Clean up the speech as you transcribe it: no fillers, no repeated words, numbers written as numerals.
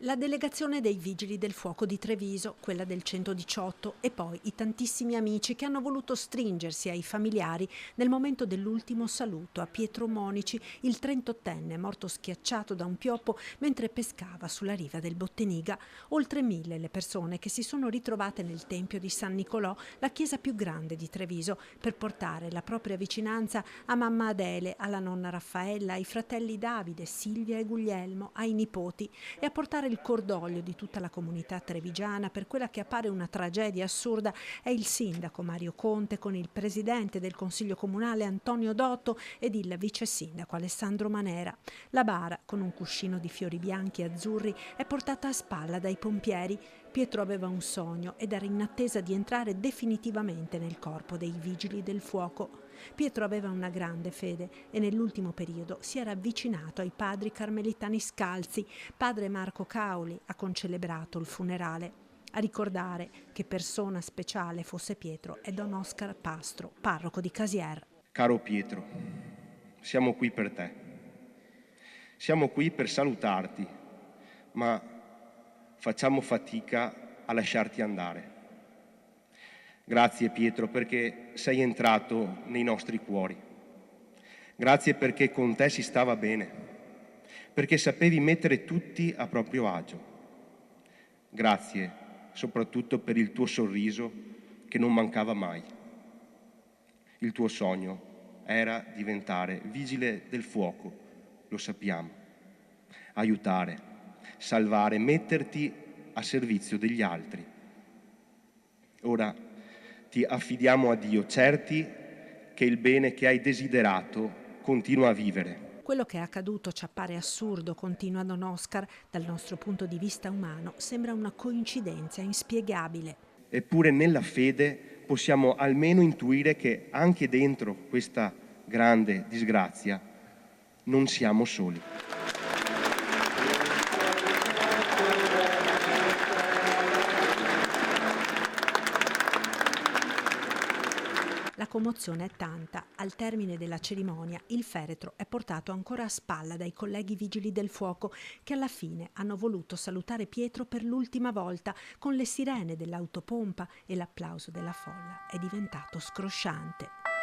La delegazione dei Vigili del Fuoco di Treviso, quella del 118 e poi i tantissimi amici che hanno voluto stringersi ai familiari nel momento dell'ultimo saluto a Pietro Monici, il 38enne morto schiacciato da un pioppo mentre pescava sulla riva del Botteniga. Oltre 1000 le persone che si sono ritrovate nel Tempio di San Nicolò, la chiesa più grande di Treviso, per portare la propria vicinanza a mamma Adele, alla nonna Raffaella, ai fratelli Davide, Silvia e Guglielmo, ai nipoti e a portare il cordoglio di tutta la comunità trevigiana per quella che appare una tragedia assurda è il sindaco Mario Conte con il presidente del Consiglio Comunale Antonio Dotto ed il vice sindaco Alessandro Manera. La bara, con un cuscino di fiori bianchi e azzurri, è portata a spalla dai pompieri. Pietro aveva un sogno ed era in attesa di entrare definitivamente nel corpo dei Vigili del Fuoco. Pietro aveva una grande fede e nell'ultimo periodo si era avvicinato ai padri carmelitani scalzi. Padre Marco Cauli ha concelebrato il funerale. A ricordare che persona speciale fosse Pietro è Don Oscar Pastro, parroco di Casier. Caro Pietro, siamo qui per te. Siamo qui per salutarti, ma facciamo fatica a lasciarti andare. Grazie Pietro perché sei entrato nei nostri cuori. Grazie perché con te si stava bene, perché sapevi mettere tutti a proprio agio. Grazie soprattutto per il tuo sorriso che non mancava mai. Il tuo sogno era diventare vigile del fuoco, lo sappiamo. Aiutare, salvare, metterti a servizio degli altri. Ora ti affidiamo a Dio, certi che il bene che hai desiderato continua a vivere. Quello che è accaduto ci appare assurdo, continua Don Oscar. Dal nostro punto di vista umano sembra una coincidenza inspiegabile. Eppure nella fede possiamo almeno intuire che anche dentro questa grande disgrazia non siamo soli. La commozione è tanta. Al termine della cerimonia il feretro è portato ancora a spalla dai colleghi Vigili del Fuoco che alla fine hanno voluto salutare Pietro per l'ultima volta con le sirene dell'autopompa e l'applauso della folla è diventato scrosciante.